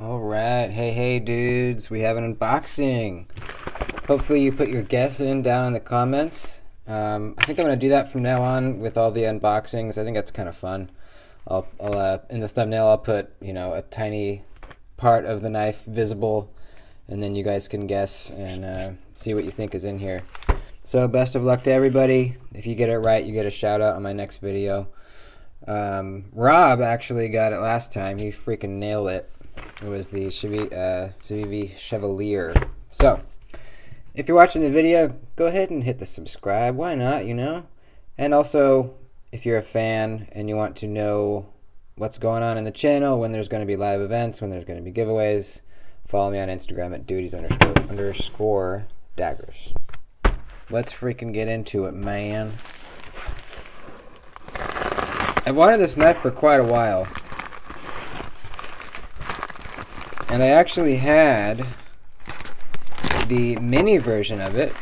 Alright, hey dudes, we have an unboxing. Hopefully you put your guess in down in the comments. I think I'm going to do that from now on with all the unboxings. I think that's kind of fun. I'll in the thumbnail I'll put, a tiny part of the knife visible, and then you guys can guess and see what you think is in here. So best of luck to everybody. If you get it right, you get a shout out on my next video. Rob actually got it last time. He freaking nailed it. It was the Civivi Chevalier. So, if you're watching the video, go ahead and hit the subscribe. Why not, And also, if you're a fan and you want to know what's going on in the channel, when there's going to be live events, when there's going to be giveaways, follow me on Instagram at duties_daggers. Let's freaking get into it, man. I've wanted this knife for quite a while. And I actually had the mini version of it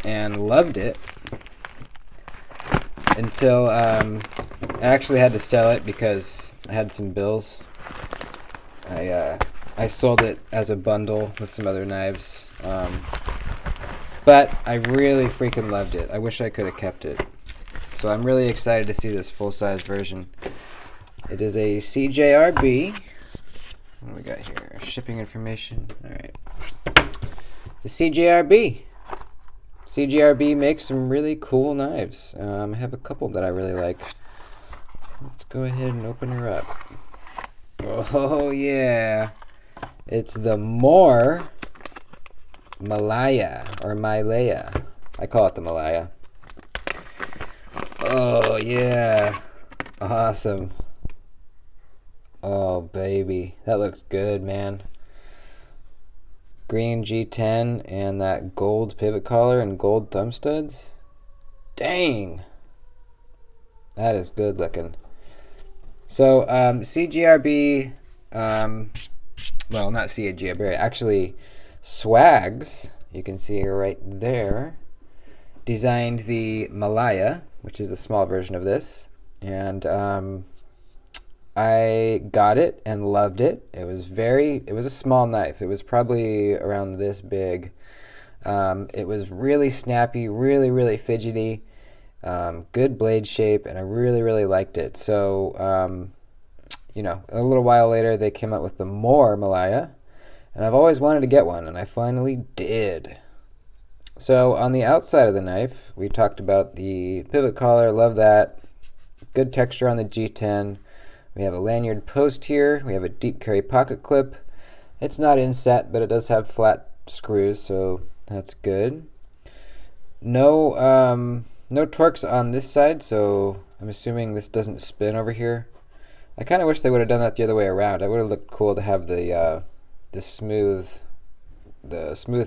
and loved it until I actually had to sell it because I had some bills. I sold it as a bundle with some other knives, but I really freaking loved it. I wish I could have kept it. So I'm really excited to see this full-size version. It is a CJRB. What do we got here? Shipping information. Alright. It's a CJRB. CJRB makes some really cool knives. I have a couple that I really like. Let's go ahead and open her up. Oh yeah. It's the More Malaya, or Mylea. I call it the Malaya. Oh yeah. Awesome. Oh baby, that looks good, man. Green G10 and that gold pivot collar and gold thumb studs. Dang, that is good looking. So CJRB, well, not CJRB, actually Swags, you can see her right there, designed the Malaya, which is the small version of this, and I got it and loved it. It was a small knife. It was probably around this big. It was really snappy, really fidgety, good blade shape, and I really liked it. So, a little while later they came out with the More Malaya, and I've always wanted to get one, and I finally did. So on the outside of the knife, we talked about the pivot collar, love that. Good texture on the G10. We have a lanyard post here. We have a deep carry pocket clip. It's not inset, but it does have flat screws, so that's good. No torques on this side, so I'm assuming this doesn't spin over here. I kind of wish they would have done that the other way around. It would have looked cool to have the smooth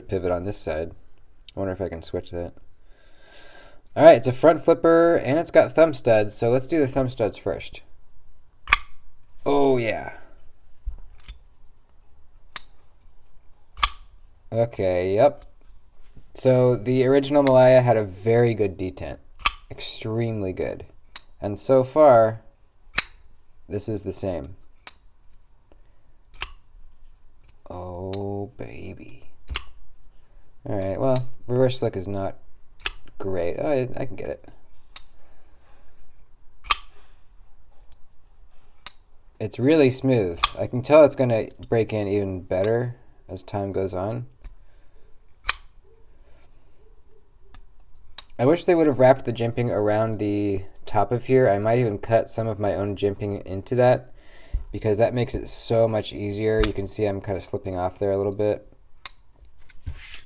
pivot on this side. I wonder if I can switch that. Alright, it's a front flipper, and it's got thumb studs, so let's do the thumb studs first. Oh yeah. Okay, yep. So the original Malaya had a very good detent. Extremely good. And so far, this is the same. Oh baby. Alright, well, reverse flick is not great. Oh, I can get it. It's really smooth. I can tell it's going to break in even better as time goes on. I wish they would have wrapped the jimping around the top of here. I might even cut some of my own jimping into that, because that makes it so much easier. You can see I'm kind of slipping off there a little bit.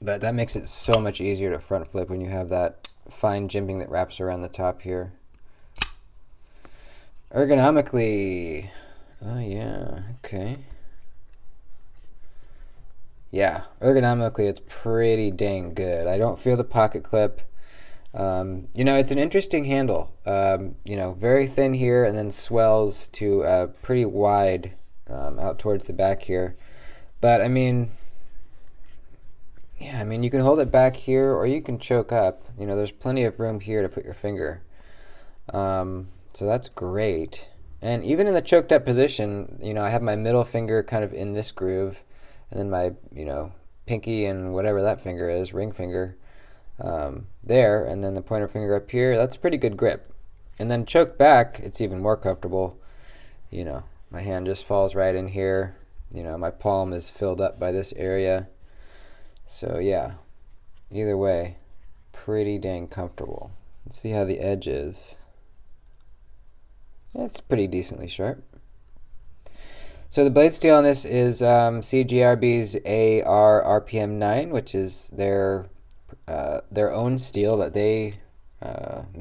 But that makes it so much easier to front flip when you have that fine jimping that wraps around the top here. Ergonomically, oh yeah, okay. Yeah, ergonomically it's pretty dang good. I don't feel the pocket clip. It's an interesting handle. Very thin here and then swells to pretty wide out towards the back here. But I mean, you can hold it back here or you can choke up. There's plenty of room here to put your finger. So that's great. And even in the choked up position, I have my middle finger kind of in this groove, and then my, pinky and whatever that finger is, ring finger, there, and then the pointer finger up here. That's pretty good grip. And then choked back, it's even more comfortable. My hand just falls right in here. My palm is filled up by this area. So yeah, either way, pretty dang comfortable. Let's see how the edge is. It's pretty decently sharp. So the blade steel on this is CGRB's AR RPM 9, which is their own steel that they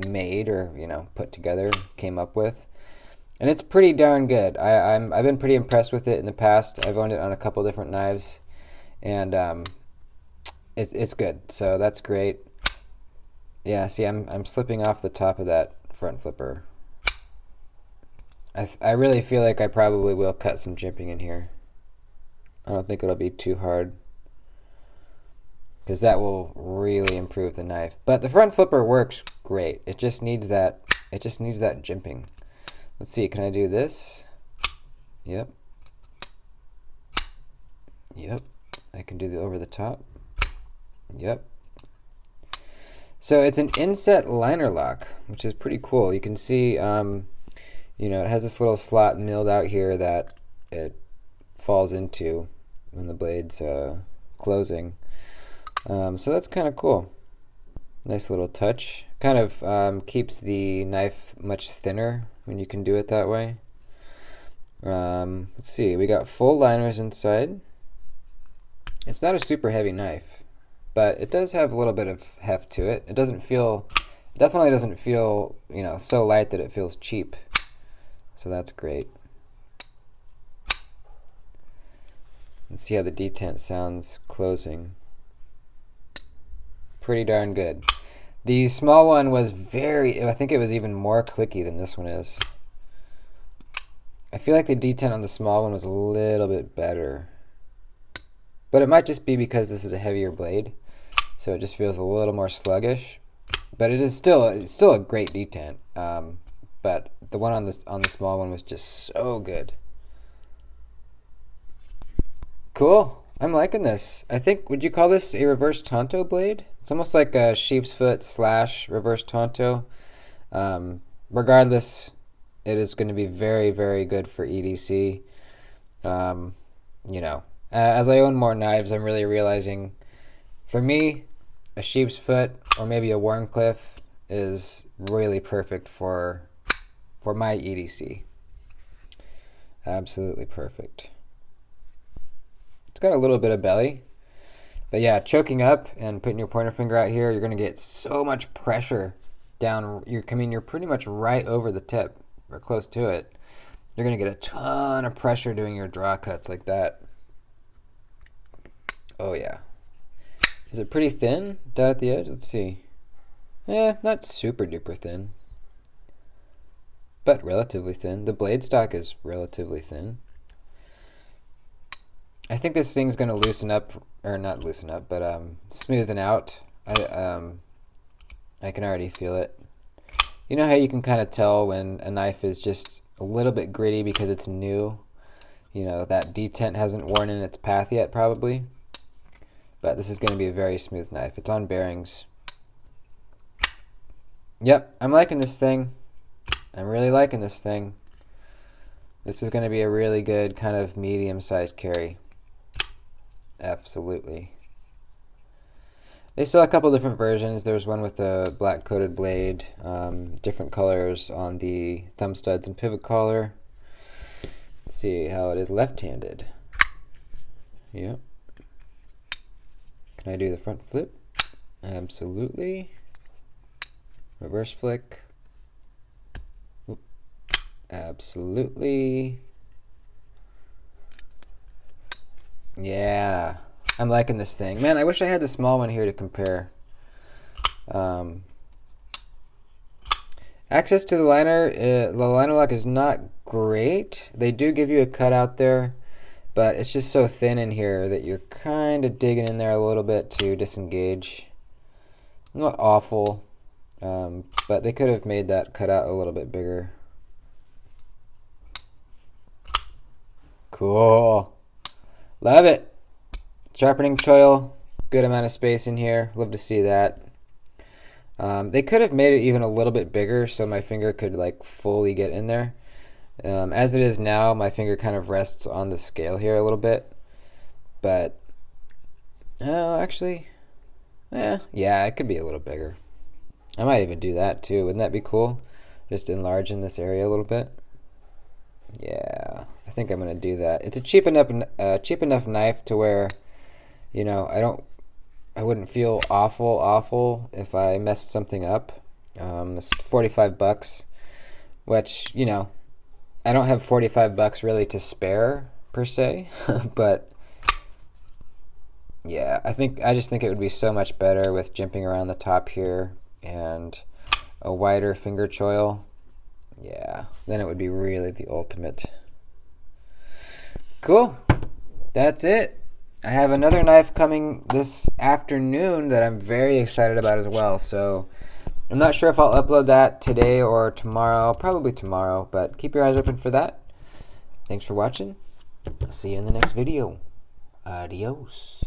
made or put together, came up with, and it's pretty darn good. I've been pretty impressed with it in the past. I've owned it on a couple different knives, and it's good. So that's great. Yeah, see, I'm slipping off the top of that front flipper. I really feel like I probably will cut some jimping in here. I don't think it'll be too hard, because that will really improve the knife. But the front flipper works great. It just needs that jimping. Let's see, can I do this? Yep. Yep. I can do the over the top. Yep. So it's an inset liner lock, which is pretty cool. You can see it has this little slot milled out here that it falls into when the blade's closing. So that's kind of cool. Nice little touch. Kind of keeps the knife much thinner when you can do it that way. Let's see, we got full liners inside. It's not a super heavy knife, but it does have a little bit of heft to it. It definitely doesn't feel, so light that it feels cheap. So that's great. Let's see how the detent sounds closing. Pretty darn good. The small one was I think it was even more clicky than this one is. I feel like the detent on the small one was a little bit better. But it might just be because this is a heavier blade, so it just feels a little more sluggish. But it's still a great detent. But the one on the small one was just so good. Cool. I'm liking this. I think, would you call this a reverse Tonto blade? It's almost like a sheep's foot / reverse Tonto. Regardless, it is going to be very, very good for EDC. As I own more knives, I'm really realizing, for me, a sheep's foot or maybe a Wharncliffe is really perfect for my EDC. Absolutely perfect. It's got a little bit of belly. But yeah, choking up and putting your pointer finger out here, you're going to get so much pressure down. You're pretty much right over the tip, or close to it. You're going to get a ton of pressure doing your draw cuts like that. Oh yeah. Is it pretty thin down at the edge? Let's see. Not super duper thin, but relatively thin. The blade stock is relatively thin. I think this thing's going to loosen up, or not loosen up, but smoothen out. I can already feel it. You know how you can kind of tell when a knife is just a little bit gritty because it's new? That detent hasn't worn in its path yet, probably. But this is going to be a very smooth knife. It's on bearings. Yep, I'm liking this thing. I'm really liking this thing. This is going to be a really good kind of medium-sized carry. Absolutely. They sell a couple different versions. There's one with a black coated blade, different colors on the thumb studs and pivot collar. Let's see how it is left-handed. Yep. Can I do the front flip? Absolutely. Reverse flick. Oop. Absolutely. Yeah, I'm liking this thing. Man, I wish I had the small one here to compare. Access to the liner lock is not great. They do give you a cutout there, but it's just so thin in here that you're kind of digging in there a little bit to disengage. Not awful, but they could have made that cutout a little bit bigger. Cool. Love it. Sharpening choil. Good amount of space in here. Love to see that. They could have made it even a little bit bigger so my finger could like fully get in there. As it is now, my finger kind of rests on the scale here a little bit. But, actually, yeah, it could be a little bigger. I might even do that too. Wouldn't that be cool? Just enlarge in this area a little bit. Yeah, I think I'm gonna do that. It's a cheap enough knife to where, you know, I wouldn't feel awful if I messed something up. It's 45 bucks, which, you know, I don't have 45 bucks really to spare per se, but yeah, I just think it would be so much better with jimping around the top here and a wider finger choil. Yeah, then it would be really the ultimate. Cool. That's it. I have another knife coming this afternoon that I'm very excited about as well. So I'm not sure if I'll upload that today or tomorrow. Probably tomorrow, but keep your eyes open for that. Thanks for watching. I'll see you in the next video. Adios.